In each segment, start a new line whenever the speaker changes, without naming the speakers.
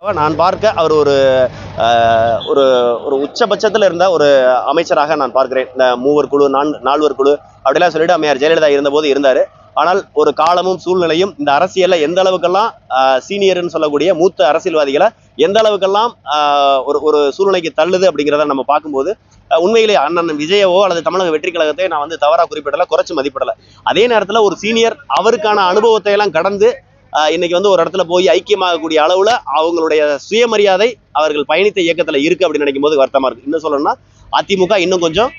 நான் பார்க்க அவர் ஒரு ஒரு ஒரு உச்சபட்சத்தில் இருந்த ஒரு அமைச்சராக நான் பார்க்கிறேன். இந்த மூவர் குழு, நால்வர் குழு அப்படிலாம் சொல்லிட்டு அம்மையார் ஜெயலலிதா இருந்தபோது இருந்தார். ஆனால் ஒரு காலமும் சூழ்நிலையும் இந்த அரசியல்ல எந்த அளவுக்கெல்லாம் சீனியர்னு சொல்லக்கூடிய மூத்த அரசியல்வாதிகளை எந்த அளவுக்கெல்லாம் ஒரு ஒரு சூழ்நிலைக்கு தள்ளுது அப்படிங்கிறத நம்ம பார்க்கும்போது உண்மையிலேயே அண்ணன் விஜயவோ அல்லது தமிழக வெற்றி கழகத்தை நான் வந்து தவறா குறிப்பிடலை, குறைச்சு மதிப்பிடலை. அதே நேரத்தில் ஒரு சீனியர் அவருக்கான அனுபவத்தை எல்லாம் கடந்து இன்னைக்கு வந்து ஒரு இடத்துல போய் ஐக்கியமாகக்கூடிய அளவுல அவங்களுடைய சுயமரியாதை அவர்கள் பயணித்த இயக்கத்துல இருக்கு அப்படின்னு நினைக்கும் போது வருத்தமா இருக்கு. இன்னும் சொல்லணும்னா அதிமுக இன்னும் கொஞ்சம்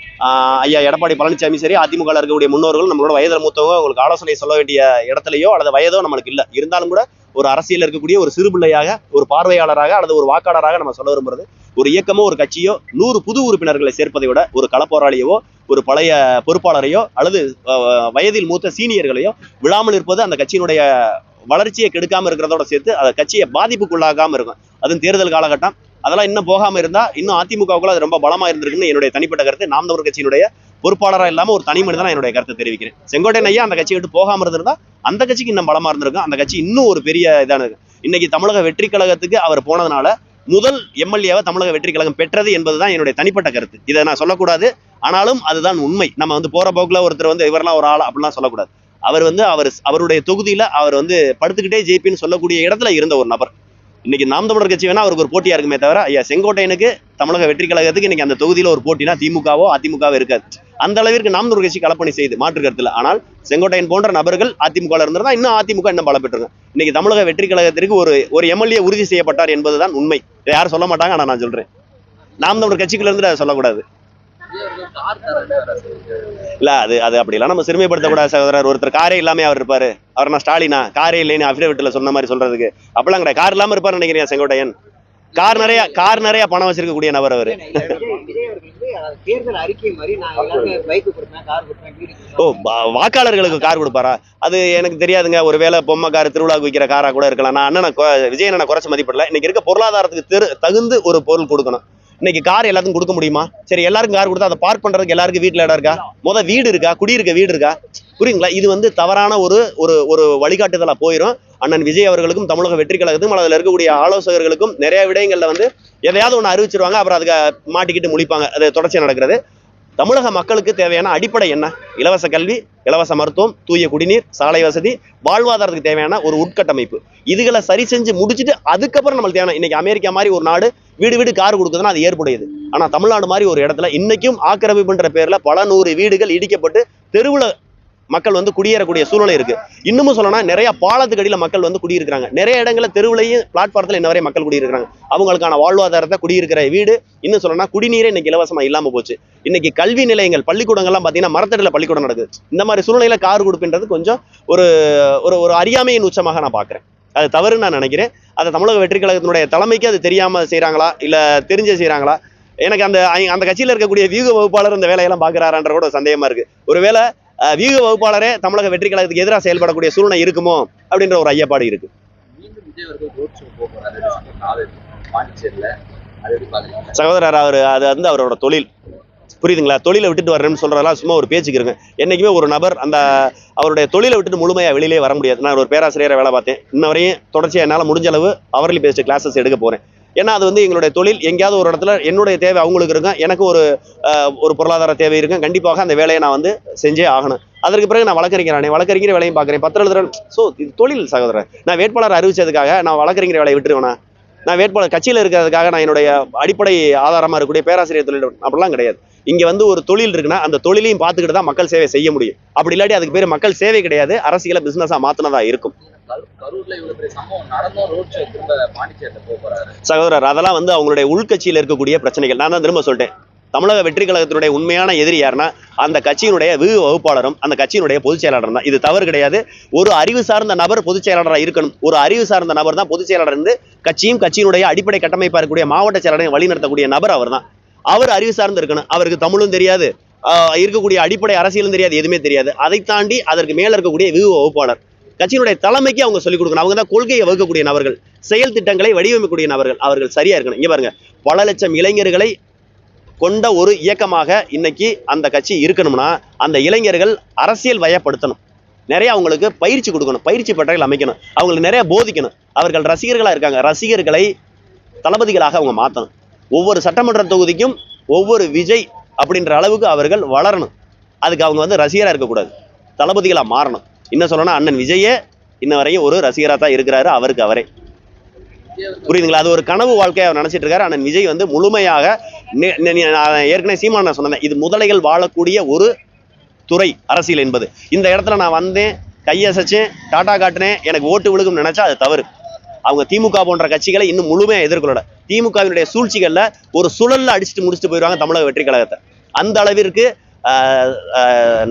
ஐயா எடப்பாடி பழனிசாமி சரி, அதிமுக இருக்கக்கூடிய முன்னோர்கள் நம்மளோட வயதில் மூத்தவங்க உங்களுக்கு ஆலோசனை சொல்ல வேண்டிய இடத்துலையோ அல்லது வயதோ நம்மளுக்கு இல்லை. இருந்தாலும் கூட ஒரு அரசியல் இருக்கக்கூடிய ஒரு சிறு பிள்ளையாக, ஒரு பார்வையாளராக அல்லது ஒரு வாக்காளராக நம்ம சொல்ல விரும்புறது, ஒரு இயக்கமோ ஒரு கட்சியோ 100 புது உறுப்பினர்களை சேர்ப்பதை விட ஒரு களப்போராளியவோ ஒரு பழைய பொறுப்பாளரையோ அல்லது வயதில் மூத்த சீனியர்களையோ விழாமல் இருப்பது அந்த கட்சியினுடைய வளர்ச்சியை கெடுக்காம இருக்கிறதோட சேர்த்து அதை கட்சியை பாதிப்புக்குள்ளாகாம இருக்கும். அதுவும் தேர்தல் காலகட்டம் அதெல்லாம் இன்னும் போகாம இருந்தா இன்னும் அதிமுகவுக்குள்ள அது ரொம்ப பலமா இருந்திருக்குன்னு என்னுடைய தனிப்பட்ட கருத்து. நாம் தமிழர் கட்சியினுடைய பொறுப்பாளராக இல்லாம ஒரு தனி மனிதனா என்னுடைய கருத்தை தெரிவிக்கிறேன். செங்கோட்டையன் ஐயா அந்த கட்சியை விட்டு போகாம இருந்திருந்தா அந்த கட்சிக்கு இன்னும் பலமா இருந்திருக்கும். அந்த கட்சி இன்னும் ஒரு பெரிய இதான இருக்கு. இன்னைக்கு தமிழக வெற்றி கழகத்துக்கு அவர் போனதுனால முதல் எம்எல்ஏவை தமிழக வெற்றி கழகம் பெற்றது என்பதுதான் என்னுடைய தனிப்பட்ட கருத்து. இதை நான் சொல்லக்கூடாது, ஆனாலும் அதுதான் உண்மை. நம்ம வந்து போற போக்குல ஒருத்தர் வந்து இவரெல்லாம் ஒரு ஆள் அப்படிலாம் சொல்லக்கூடாது. அவர் வந்து அவருடைய தொகுதியில அவர் வந்து படுத்துக்கிட்டே ஜெயிப்பின்னு சொல்லக்கூடிய இடத்துல இருந்த ஒரு நபர். இன்னைக்கு நாம் தமிழர் கட்சி வேணா அவருக்கு ஒரு போட்டியா இருக்குமே தவிர ஐயா செங்கோட்டையனுக்கு தமிழக வெற்றி கழகத்துக்கு இன்னைக்கு அந்த தொகுதியில ஒரு போட்டினா திமுகவோ அதிமுகவோ இருக்காது. அந்த அளவிற்கு நாம் தமிழர் கட்சி களப்பணி செய்து மாற்று கருத்துல. ஆனால் செங்கோட்டையன் போன்ற நபர்கள் அதிமுக இருந்திருந்தா இன்னும் அதிமுக இன்னும் பல பெற்றிருக்கும். இன்னைக்கு தமிழக வெற்றி கழகத்திற்கு ஒரு எம்எல்ஏ உறுதி செய்யப்பட்டார் என்பதுதான் உண்மை. இதை யாரும் சொல்ல மாட்டாங்க, ஆனா நான் சொல்றேன். நாம் தமிழர் கட்சிக்குள்ள இருந்து அதை சொல்லக்கூடாது. இல்ல அது அப்படிலாம் நம்ம சிறுமைப்படுத்தக்கூடாது சகோதரர். ஒருத்தர் காரே இல்லாம அவர் இருப்பாரு. அவர் நான் ஸ்டாலினா காரே இல்லைன்னு அபிடவிட்ல சொன்ன மாதிரி சொல்றதுக்கு அப்பெல்லாம் கிடையாது. கார் இல்லாம இருப்பாரு நினைக்கிறேன் செங்கோட்டையன். கார் நிறைய பணம் வச்சிருக்கக்கூடிய நபர் அவரு. ஓ, வாக்காளர்களுக்கு கார் கொடுப்பாரா? அது எனக்கு தெரியாதுங்க. ஒருவேளை பொம்மை கார் திருவிழாவுக்கு விற்கிற காரா கூட இருக்கலாம். நான் அண்ணனை விஜய் அண்ணனை குறைச்சு மதிப்பிடல. இன்னைக்கு இருக்க பொருளாதாரத்துக்கு தகுந்து ஒரு பொருள் கொடுக்கணும். இன்னைக்கு கார் எல்லாத்துக்கும் கொடுக்க முடியுமா? சரி, எல்லாருக்கும் கார் கொடுத்தா அதை பார்க் பண்றதுக்கு எல்லாருக்கும் வீட்டுல இடம் இருக்கா? வீடு இருக்கா? குடியிருக்க வீடு இருக்கா? புரியுங்களா? இது வந்து தவறான ஒரு ஒரு வழிகாட்டுதலா போயிடும். அண்ணன் விஜய் அவர்களுக்கும் தமிழக வெற்றி கழகத்துக்கும் அதில் இருக்கக்கூடிய ஆலோசகர்களுக்கும் நிறைய விடயங்கள்ல வந்து எதையாவது ஒன்று அறிவிச்சிருவாங்க, அப்புறம் அதுக்கு மாட்டிக்கிட்டு முடிப்பாங்க. அது தொடர்ச்சியா நடக்கிறது. தமிழக மக்களுக்கு தேவையான அடிப்படை என்ன? இலவச கல்வி, இலவச மருத்துவம், தூய குடிநீர், சாலை வசதி, வாழ்வாதாரத்துக்கு தேவையான ஒரு உட்கட்டமைப்பு, இதுகளை சரி செஞ்சு முடிச்சுட்டு அதுக்கப்புறம் நம்மளுக்கு தேவையான இன்னைக்கு அமெரிக்கா மாதிரி ஒரு நாடு வீடு வீடு கார் கொடுக்குதுன்னா அது ஏற்புடையது. ஆனா தமிழ்நாடு மாதிரி ஒரு இடத்துல இன்னைக்கும் ஆக்கிரமிப்புன்ற பேர்ல பல 100 வீடுகள் இடிக்கப்பட்டு தெருவுல மக்கள் வந்து குடியேறக்கூடிய சூழ்நிலை இருக்கு. இன்னமும் சொல்லணும்னா நிறைய பாலத்துக்கு அடியில மக்கள் வந்து குடியிருக்கிறாங்க. நிறைய இடங்கள்ல தெருவுலையும் பிளாட்பாரத்துல இன்ன வரை மக்கள் குடியிருக்கிறாங்க. அவங்களுக்கான வாழ்வாதாரத்தை குடியிருக்கிற வீடு, இன்னும் சொல்லணும்னா குடிநீரே இன்னைக்கு இலவசமா இல்லாம போச்சு. இன்னைக்கு கல்வி நிலையங்கள், பள்ளிக்கூடங்கள்லாம் பாத்தீங்கன்னா மரத்தடியில பள்ளிக்கூடம் நடக்குது. இந்த மாதிரி சூழ்நிலையில கார் கொடுப்புன்றது கொஞ்சம் ஒரு ஒரு அறியாமையின் உச்சமாக நான் பாக்குறேன். அது தவறுன்னு நான் நினைக்கிறேன். அதை தமிழக வெற்றி கழகத்தினுடைய தலைமைக்கு அது தெரியாம செய்யறாங்களா இல்ல தெரிஞ்சு செய்யறாங்களா? எனக்கு அந்த கட்சியில இருக்கக்கூடிய வியூக வகுப்பாளர் இந்த வேலையெல்லாம் பாக்குறாரான்ற கூட சந்தேகமா இருக்கு. ஒருவேளை வியூக வகுப்பாளரே தமிழக வெற்றி கழகத்துக்கு எதிராக செயல்படக்கூடிய சூழ்நிலை இருக்குமோ அப்படின்ற ஒரு ஐயப்பாடு இருக்கு. சகோதரர், அது வந்து அவரோட தொழில், புரியுதுங்களா? தொழிலை விட்டுட்டு வர்றேன்னு சொல்றதெல்லாம் சும்மா ஒரு பேச்சுக்கு இருங்க. என்னைக்குமே ஒரு நபர் அவருடைய தொழிலை விட்டுட்டு முழுமையா வெளியிலே வர முடியாது. நான் ஒரு பேராசிரியரை வேலை பார்த்தேன். இன்ன வரையும் தொடர்ச்சியா என்னால் முடிஞ்ச அளவு அவர்லி பேஸ்ட் கிளாஸஸ் எடுக்க போறேன். ஏன்னா அது வந்து எங்களுடைய தொழில். எங்கேயாவது ஒரு இடத்துல என்னுடைய தேவை அவங்களுக்கு இருக்கும், எனக்கு ஒரு பொருளாதார தேவை இருக்கும். கண்டிப்பாக அந்த வேலையை நான் வந்து செஞ்சே ஆகணும். அதற்கு பிறகு நான் வழக்கறிஞர் வேலையும் பார்க்குறேன், பத்திரம் எழுதுறேன். ஸோ இது தொழில் சகோதரர். நான் வேட்பாளர் அறிவிச்சதுக்காக நான் வழக்கறிஞர் வேலையை விட்டுருவேனா? நான் வேட்பாளர் கட்சியில் இருக்கிறதுக்காக நான் என்னுடைய அடிப்படை ஆதாரமாக இருக்கக்கூடிய பேராசிரியர் தொழில் அப்படிலாம் கிடையாது. இங்கே வந்து ஒரு தொழில் இருக்குன்னா அந்த தொழிலையும் பார்த்துக்கிட்டு தான் மக்கள் சேவை செய்ய முடியும். அப்படி இல்லாட்டி அதுக்கு பேர் மக்கள் சேவை கிடையாது, அரசியலை பிசினஸா மாத்தினதா இருக்கும். சகோதரர், அதெல்லாம் வந்து அவங்களுடைய உள்கட்சியில் இருக்கக்கூடிய பிரச்சனைகள். நான் தான் திரும்ப சொல்லிட்டேன், தமிழக வெற்றி கழகத்தினுடைய உண்மையான எதிரி யாருன்னா அந்த கட்சியினுடைய வகுப்பாளரும் அந்த கட்சியினுடைய பொதுச் செயலாளரும் தான். இது தவறு கிடையாது. ஒரு அறிவு சார்ந்த நபர் பொதுச் செயலாளராக இருக்கணும். ஒரு அறிவு சார்ந்த நபர் தான் பொதுச் செயலாளர் இருந்து கட்சியினுடைய அடிப்படை கட்டமைப்பாக இருக்கக்கூடிய மாவட்ட செயலாளரை வழிநடத்தக்கூடிய நபர் அவர் தான். அவர் அறிவு சார்ந்து இருக்கணும். அவருக்கு தமிழும் தெரியாது, இருக்கக்கூடிய அடிப்படை அரசியலும் தெரியாது, எதுவுமே தெரியாது. அதை தாண்டி அதற்கு மேல இருக்கக்கூடிய வகுப்பாளர் கட்சியினுடைய தலைமைக்கு அவங்க சொல்லிக் கொடுக்கணும். அவங்க தான் கொள்கையை வகுக்கக்கூடிய நபர்கள், செயல் திட்டங்களை வடிவமைக்கக்கூடிய நபர்கள். அவர்கள் சரியா இருக்கணும். இங்க பாருங்க, பல லட்சம் இளைஞர்களை கொண்ட ஒரு இயக்கமாக இன்னைக்கு அந்த கட்சி இருக்கணும்னா அந்த இளைஞர்கள் அரசியல் வயப்படுத்தணும். நிறைய அவங்களுக்கு பயிற்சி கொடுக்கணும், பயிற்சி பட்டறைகள் அமைக்கணும், அவங்களுக்கு நிறைய போதிக்கணும். அவர்கள் ரசிகர்களா இருக்காங்க, ரசிகர்களை தளபதிகளாக அவங்க மாற்றணும். ஒவ்வொரு சட்டமன்ற தொகுதிக்கும் ஒவ்வொரு விஜய் அப்படின்ற அளவுக்கு அவர்கள் வளரணும். அதுக்கு அவங்க வந்து ரசிகராக இருக்கக்கூடாது, தளபதிகளாக மாறணும். இன்னும் சொல்லணும்னா அண்ணன் விஜயே இன்ன வரையும் ஒரு ரசிகராக தான் இருக்கிறாரு, அவருக்கு அவரே. புரியுதுங்களா? அது ஒரு கனவு வாழ்க்கையை அவர் நினைச்சிட்டு இருக்காரு. அண்ணன் விஜய் வந்து முழுமையாக ஏற்கனவே சீமான் சொன்னேன், இது முதலைகள் வாழக்கூடிய ஒரு துறை அரசியல் என்பது. இந்த இடத்துல நான் வந்தேன், கையசைச்சேன், டாட்டா காட்டினேன், எனக்கு ஓட்டு விழுகும் நினைச்சா அது தவறு. அவங்க திமுக போன்ற கட்சிகளை இன்னும் முழுமையாக எதிர்கொள்ளல. திமுகவினுடைய சூழ்ச்சிகள்ல ஒரு சுழல்ல அடிச்சுட்டு முடிச்சுட்டு போயிடுவாங்க தமிழக வெற்றி கழகத்தை. அந்த அளவிற்கு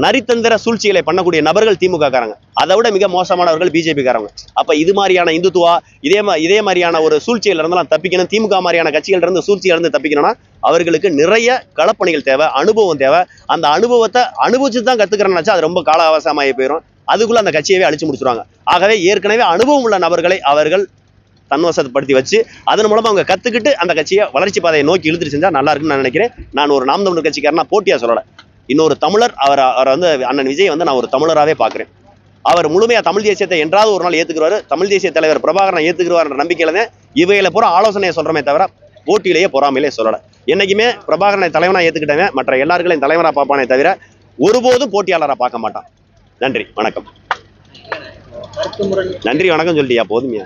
நரித்தந்திர சூழ்ச்சிகளை பண்ணக்கூடிய நபர்கள் திமுக காரங்க. அதை விட மிக மோசமானவர்கள் பிஜேபி காரங்க. அப்ப இது மாதிரியான இந்துத்துவா இதே மாதிரியான ஒரு சூழ்ச்சியில இருந்தெல்லாம் தப்பிக்கணும். திமுக மாதிரியான கட்சிகள் இருந்து சூழ்ச்சியில இருந்து தப்பிக்கணும்னா அவர்களுக்கு நிறைய களப்பணிகள் தேவை, அனுபவம் தேவை. அந்த அனுபவத்தை அனுபவிச்சு தான் கத்துக்கிறேன்னாச்சா அது ரொம்ப கால அவகாசமாகி போயிடும். அதுக்குள்ள அந்த கட்சியவே அழிச்சு முடிச்சிருவாங்க. ஆகவே ஏற்கனவே அனுபவம் உள்ள நபர்களை அவர்கள் தன்வசப்படுத்தி வச்சு அதன் மூலமா அவங்க கத்துக்கிட்டு அந்த கட்சியை வளர்ச்சி பாதையை நோக்கி இழுத்துட்டு செஞ்சா நல்லா இருக்குன்னு நான் நினைக்கிறேன். நான் ஒரு நாம் தமிழர் கட்சிக்காரனா போட்டியா சொல்லலை. இன்னொரு தமிழர் அவரை வந்து அண்ணன் விஜய் வந்து நான் ஒரு தமிழராகவே பார்க்குறேன். அவர் முழுமையா தமிழ் தேசியத்தை என்றாவது ஒரு நாள் ஏத்துக்குவாரு. தமிழ் தேசிய தலைவர் பிரபாகரனை ஏத்துக்குவார் என்ற நம்பிக்கையில தான் இவையில பூரா ஆலோசனையை சொல்றமே தவிர போட்டியிலேயே பொறாமையிலே சொல்லலை. என்னைக்குமே பிரபாகரனை தலைவனா ஏத்துக்கிட்டவன் மற்ற எல்லாருக்களையும் தலைவரா பார்ப்பானே தவிர ஒருபோதும் போட்டியாளராக பார்க்க மாட்டான். நன்றி, வணக்கம். நன்றி வணக்கம் சொல்லியா போதுமியா,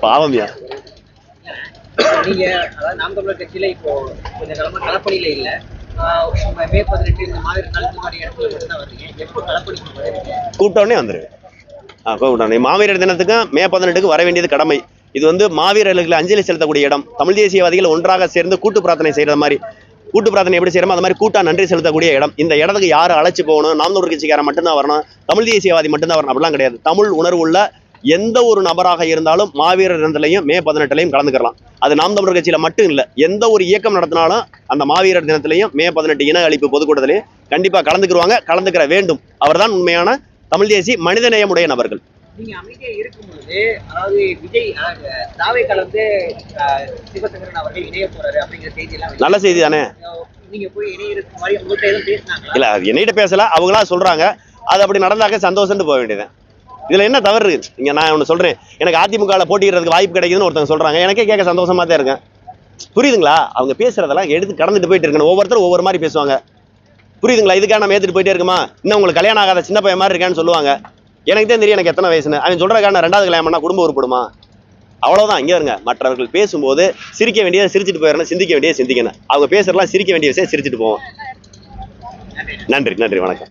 பாவமியா.
நீங்க அதாவது நாம் தமிழர் கட்சியில இப்போ கொஞ்ச காலமா களப்பணியில இல்ல, மே 18 இந்த மாதிரி நாள் இடத்துல மட்டும்தான் வர்றீங்க. எப்போ களப்பணிக்கு வருவீங்க?
கூப்பிட்டோடனே வந்துருவேன். மாவீரர் தினத்துக்கும் மே 18க்கு வர வேண்டியது கடமை. இது வந்து மாவீரர்களுக்கு அஞ்சலி செலுத்தக்கூடிய இடம். தமிழ் தேசியவாதிகள் ஒன்றாக சேர்ந்து கூட்டு பிரார்த்தனை செய்யற மாதிரி, கூட்டு பிரார்த்தனை எப்படி செய்யறோமோ அந்த மாதிரி கூட்டா நன்றி செலுத்தக்கூடிய இடம். இந்த இடத்துக்கு யாரும் அழைச்சி போகணும், நாம் தமிழர் கட்சிக்காரன் மட்டும்தான் வரணும், தமிழ் தேசியவாதி மட்டும்தான் வரணும் அப்படிலாம் கிடையாது. தமிழ் உணர்வுள்ள எந்த ஒரு நபராக இருந்தாலும் மாவீரர் தினத்திலையும் மே 18லையும் கலந்துக்கலாம். அது நாம் தமிழர் கட்சியில மட்டும் இல்லை, எந்த ஒரு இயக்கம் நடத்தினாலும் அந்த மாவீரர் தினத்திலையும் மே 18 இன அழிப்பு பொதுக்கூட்டத்திலையும் கண்டிப்பா கலந்துக்குருவாங்க, கலந்துக்கிற வேண்டும். அவர்தான் உண்மையான தமிழ் தேசி மனிதநேயமுடைய நபர்கள்.
நீங்க அமைதியா இருக்கும்போது அதாவது விஜய் தாவை கலந்து சிவசங்கரன் அவர்கள் இணைய போறாரு அப்படிங்கிற செய்தி எல்லாம்
நல்ல செய்தி தானே.
நீங்க போய் இணையருக்கு மாதிரி உங்கள்கிட்ட எதுவும் பேசினாங்களா?
இல்ல, என்னிட்ட பேசல, அவங்களா சொல்றாங்க. அது அப்படி நடந்தாக்க சந்தோஷம்னு போக வேண்டியது. இதுல என்ன தவறு இருக்கு? இங்க நான் ஒன்று சொல்றேன், எனக்கு அதிமுகவில் போட்டிடுறதுக்கு வாய்ப்பு கிடைக்குதுன்னு ஒருத்தவங்க சொல்றாங்க, எனக்கே கேட்க சந்தோஷமா தான் இருக்கேன். புரியுதுங்களா? அவங்க பேசுறதெல்லாம் எடுத்து கடந்துட்டு போயிட்டு இருக்கணும். ஒவ்வொருத்தரும் ஒவ்வொரு மாதிரி பேசுவாங்க. புரியுதுங்களா? இதுக்காக நம்ம ஏத்துட்டு போயிட்டே இருக்குமா? இன்னும் உங்களுக்கு கல்யாணம் ஆகாத சின்ன பையன் மாதிரி இருக்கான்னு சொல்லுவாங்க. எனக்கு தான் தெரியும் எனக்கு எத்தனை வயசுன்னு. அவன் சொல்றதுக்கான 2வது கல்யாணம் பண்ணா குடும்பம் உருப்படுமா? அவ்வளவுதான். இங்கே இருங்க, மற்றவர்கள் பேசும்போது சிரிக்க வேண்டியதை சிரிச்சுட்டு போயிடணும், சிந்திக்க வேண்டியதை சிந்திக்கணும். அவங்க பேசுறதுலாம் சிரிக்க வேண்டிய விஷயம் சிரிச்சுட்டு போவோம். நன்றி, நன்றி, வணக்கம்.